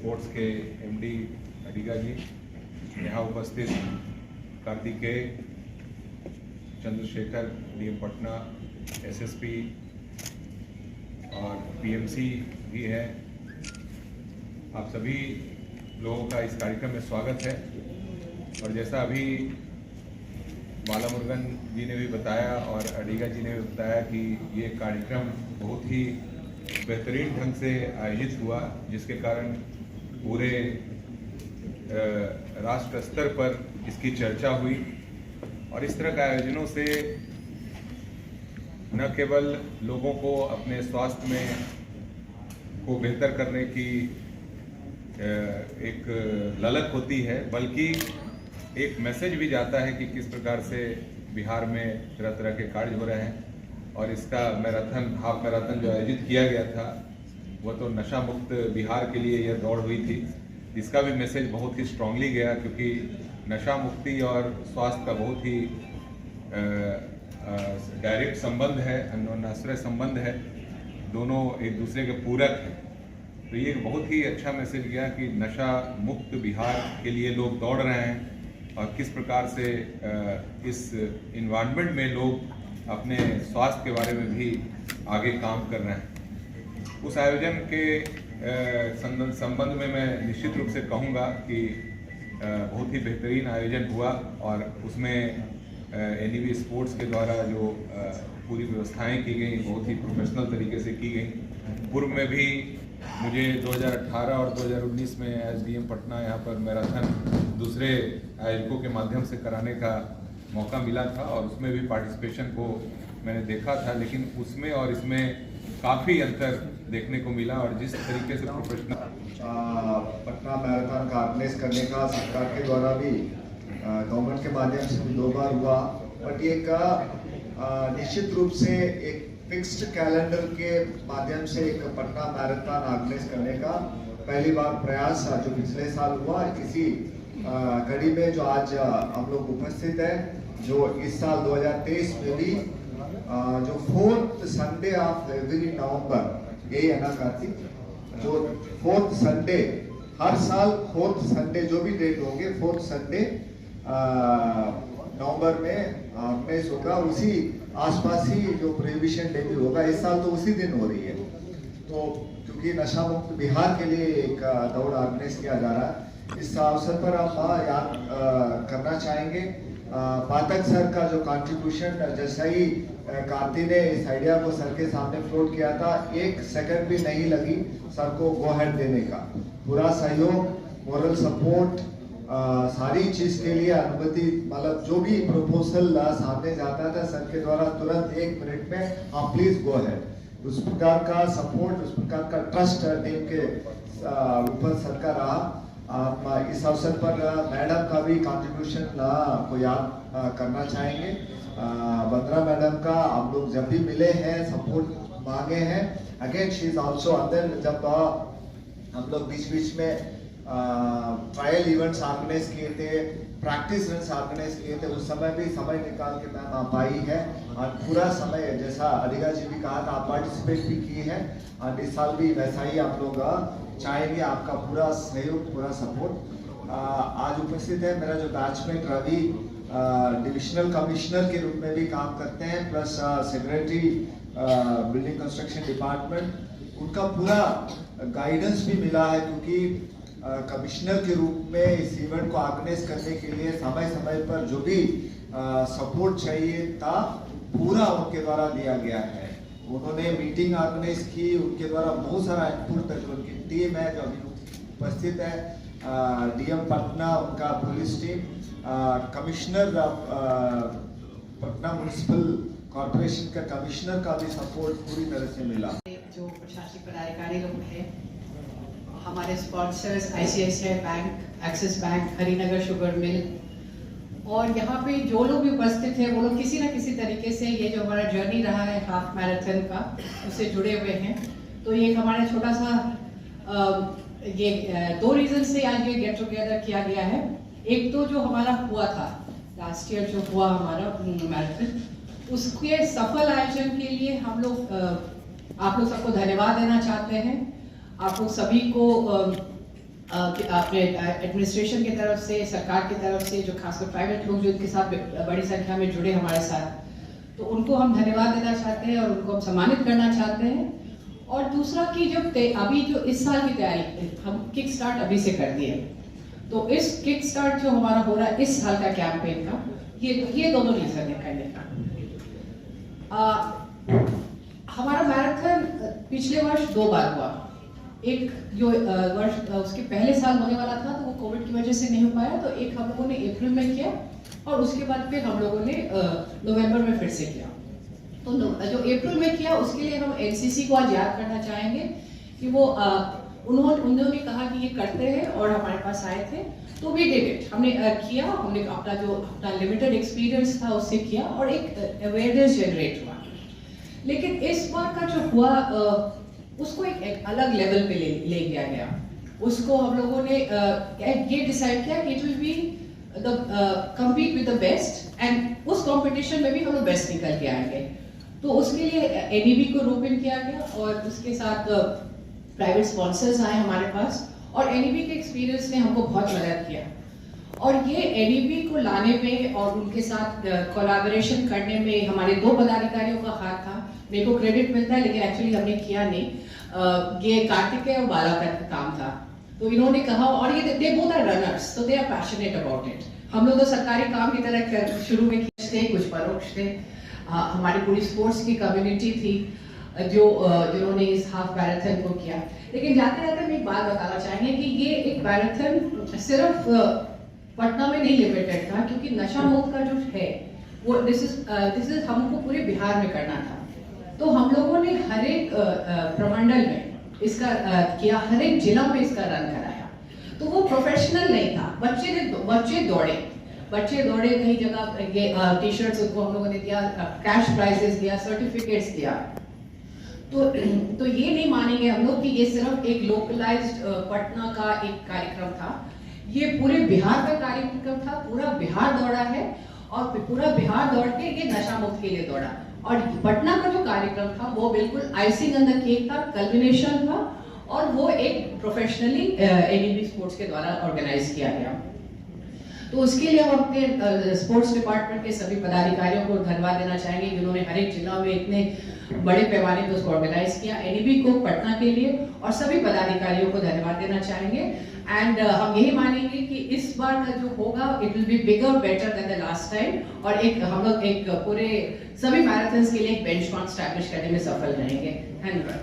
Sports के MD Adiga जी, यहाँ उपस्थित कार्तिकेय, चंद्रशेखर डीएम पटना, एसएसपी और पीएमसी भी है। आप सभी लोगों का इस कार्यक्रम में स्वागत है। और जैसा अभी बालामुरुगन जी ने भी बताया और अडिगा जी ने भी बताया कि ये कार्यक्रम बहुत ही बेहतरीन ढंग से आयोजित हुआ, जिसके कारण पूरे राष्ट्र स्तर पर इसकी चर्चा हुई। और इस तरह के आयोजनों से न केवल लोगों को अपने स्वास्थ्य में को बेहतर करने की एक ललक होती है, बल्कि एक मैसेज भी जाता है कि किस प्रकार से बिहार में तरह तरह के कार्य हो रहे हैं। और इसका मैराथन, हाफ मैराथन जो आयोजित किया गया था, वह तो नशा मुक्त बिहार के लिए यह दौड़ हुई थी। इसका भी मैसेज बहुत ही स्ट्रांगली गया, क्योंकि नशा मुक्ति और स्वास्थ्य का बहुत ही डायरेक्ट संबंध है, अन्योन्याश्रय संबंध है, दोनों एक दूसरे के पूरक हैं। तो ये बहुत ही अच्छा मैसेज गया कि नशा मुक्त बिहार के लिए लोग दौड़ रहे हैं और किस प्रकार से इस इन्वायरमेंट में लोग अपने स्वास्थ्य के बारे में भी आगे काम कर रहे हैं। उस आयोजन के संबंध में मैं निश्चित रूप से कहूँगा कि बहुत ही बेहतरीन आयोजन हुआ और उसमें एनईवी स्पोर्ट्स के द्वारा जो पूरी व्यवस्थाएं की गई, बहुत ही प्रोफेशनल तरीके से की गई। पूर्व में भी मुझे 2018 और 2019 में एसडीएम पटना यहाँ पर मैराथन दूसरे आयोजकों के माध्यम से कराने का मौका मिला था और उसमें भी पार्टिसिपेशन को मैंने देखा था, लेकिन उसमें और इसमें काफ़ी अंतर देखने को मिला। और जिस तरीके से प्रोफेशनल पटना मैराथन का ऑर्गेनाइज करने का सरकार के द्वारा भी गवर्नमेंट के माध्यम से भी 2 बार हुआ, बट ये का निश्चित रूप से एक फिक्स्ड कैलेंडर के माध्यम से एक पटना मैराथन ऑर्गेनाइज करने का पहली बार प्रयास जो पिछले साल हुआ। इसी कड़ी में जो आज हम लोग उपस्थित है, जो इस साल 2023 में भी जो 4th संडे ऑफ एवरी नवंबर, यही है ना कार्तिक, जो 4th संडे हर साल 4th संडे जो भी डेट होंगे 4th संडे नवंबर में ऑर्गेनाइज होगा। उसी आसपास ही जो प्रोहिबिशन डे भी होगा, इस साल तो उसी दिन हो रही है। तो क्योंकि नशा मुक्त बिहार के लिए एक दौड़ ऑर्गेनाइज किया जा रहा है, इस अवसर पर हम याद करना चाहेंगे पाठक सर का जो कंट्रीब्यूशन। जैसा ही कार्ति ने इस आइडिया को सर के सामने फ्लोट किया था, 1 सेकंड भी नहीं लगी सर को गो हेड देने का। पूरा सहयोग, मोरल सपोर्ट, सारी चीज के लिए अनुमति, मतलब जो भी प्रपोजल सामने जाता था सर के द्वारा तुरंत 1 मिनट में हाँ प्लीज गो हेड। उस प्रकार का सपोर्ट, उस प्रकार का ट्रस्ट टीम के ऊपर सर का रहा। इस अवसर पर मैडम का भी कंट्रीब्यूशन को याद करना चाहेंगे। बंद्रा मैडम का हम लोग जब भी मिले हैं, सपोर्ट मांगे हैं, अगेन शी इज आल्सो अंदर। जब हम लोग बीच बीच में ट्रायल इवेंट्स ऑर्गेनाइज किए थे, प्रैक्टिस रन्स ऑर्गेनाइज किए थे, उस समय भी समय निकाल के मैम आप आई है और पूरा समय, जैसा अडिगा जी भी कहा था, आप पार्टिसिपेट भी किए हैं और इस साल भी वैसा ही आप लोग चाहेंगे। आपका पूरा सहयोग, पूरा सपोर्ट। आज उपस्थित है मेरा जो बैचमेट रवि, डिविजनल कमिश्नर के रूप में भी काम करते हैं, plus secretary building construction department. उनका पूरा गाइडेंस भी मिला है, क्योंकि कमिश्नर के रूप में इस इवेंट को ऑर्गेनाइज करने के लिए समय समय पर जो भी सपोर्ट चाहिए था पूरा उनके द्वारा दिया गया है। उन्होंने मीटिंग ऑर्गेनाइज की, उनके द्वारा बहुत सारा इनपुट तक, उनकी टीम है जो अभी उपस्थित है, डीएम पटना, उनका police team, commissioner Patna municipal corporation का कमिश्नर का भी सपोर्ट पूरी तरह से मिला। जो प्रशासनिक पदाधिकारी लोग हैं, हमारे sponsors ICICI bank, axis bank, Harinagar sugar mill, और यहाँ पे जो लोग भी उपस्थित हैं वो लोग किसी ना किसी तरीके से ये जो हमारा जर्नी रहा है हाफ मैराथन का, उससे जुड़े हुए हैं। तो ये हमारा छोटा सा ये 2 रीजन से आज ये गेट टुगेदर किया गया है। एक तो जो हमारा हुआ था लास्ट ईयर, जो हुआ हमारा मैराथन, उसके सफल आयोजन के लिए हम लोग आप लोग सबको धन्यवाद देना चाहते हैं। आप लोग सभी को अपने एडमिनिस्ट्रेशन की तरफ से, सरकार की तरफ से, जो खासकर प्राइवेट लोग जो इनके साथ बड़ी संख्या में जुड़े हमारे साथ, तो उनको हम धन्यवाद देना चाहते हैं और उनको हम सम्मानित करना चाहते हैं। और दूसरा कि जब अभी जो इस साल की तैयारी हम किक स्टार्ट अभी से कर दिए, तो इस किक स्टार्ट जो हमारा हो रहा है इस साल का कैंपेन का, ये दोनों रीजन है करने का। हमारा मैराथन पिछले वर्ष 2 बार हुआ। एक जो वर्ष उसके पहले साल होने वाला था तो वो कोविड की वजह से नहीं हो पाया, तो एक हम लोगों ने अप्रैल में किया और उसके बाद फिर हम लोगों ने नवंबर में फिर से किया। तो जो अप्रैल में किया उसके लिए हम एनसीसी को आज याद करना चाहेंगे कि वो उन्होंने कहा कि ये करते हैं और हमारे पास आए थे, तो वी डिड इट। हमने किया, हमने अपना लिमिटेड एक्सपीरियंस था उससे किया और एक अवेयरनेस जनरेट हुआ। लेकिन इस बार का जो हुआ उसको एक अलग लेवल पे ले गया गया। उसको हम लोगों ने ये डिसाइड किया कि it will be compete with the best and उस कंपटीशन में भी हम लोग बेस्ट निकल के आएंगे। तो उसके लिए एनईबी को रूप इन किया गया और उसके साथ प्राइवेट स्पॉन्सर्स आए हमारे पास और एनईबी के एक्सपीरियंस ने हमको बहुत मदद किया। और ये एनईबी को लाने में और उनके साथ कोलैबोरेशन करने में हमारे 2 पदाधिकारियों का हाथ था। मेरे को क्रेडिट मिलता है लेकिन एक्चुअली हमने किया नहीं, ये कार्तिकेय और बाला का काम था। तो इन्होंने कहा, और ये दे बोथ आर रनर्स, तो they are passionate about it. हम लोग तो सरकारी काम की तरह शुरू में थे, कुछ परोक्ष थे। हमारी पूरी स्पोर्ट्स की कम्युनिटी थी जिन्होंने इस हाफ मैराथन को किया। लेकिन जाते जाते मैं एक बात बताना चाहेंगे कि ये एक मैराथन सिर्फ पटना में नहीं लिमिटेड था, क्योंकि नशा मुक्त का जो है वो दिस इज हमको पूरे बिहार में करना था। तो हम लोगों ने हर एक प्रमंडल में इसका किया, हर एक जिला में इसका रन कराया। तो वो प्रोफेशनल नहीं था, बच्चे दौड़े कई जगह, टी शर्ट्स उनको हम लोगों ने दिया, कैश प्राइजेस दिया, सर्टिफिकेट्स दिया। तो ये नहीं मानेंगे हम लोग कि ये सिर्फ एक लोकलाइज्ड पटना का एक कार्यक्रम था। ये पूरे बिहार का कार्यक्रम था, पूरा बिहार दौड़ा है और पूरा बिहार दौड़ के ये नशा मुक्त के लिए दौड़ा। और पटना का जो कार्यक्रम था वो बिल्कुल आइसिंग ऑन द केक था, कल्मिनेशन था, और वो एक प्रोफेशनली एनईबी स्पोर्ट्स के द्वारा ऑर्गेनाइज किया गया। तो उसके लिए हम अपने स्पोर्ट्स डिपार्टमेंट के सभी पदाधिकारियों को धन्यवाद देना चाहेंगे जिन्होंने हर एक जिला में इतने बड़े पैमाने पर उसको ऑर्गेनाइज किया। एनईबी को पटना के लिए और सभी पदाधिकारियों को धन्यवाद देना चाहेंगे। एंड हम यही मानेंगे कि इस बार का जो होगा it will be bigger better than the last time, और एक हम लोग एक पूरे सभी मैराथन्स के लिए एक बेंचमार्क स्टैब्लिश करने में सफल रहेंगे। धन्यवाद।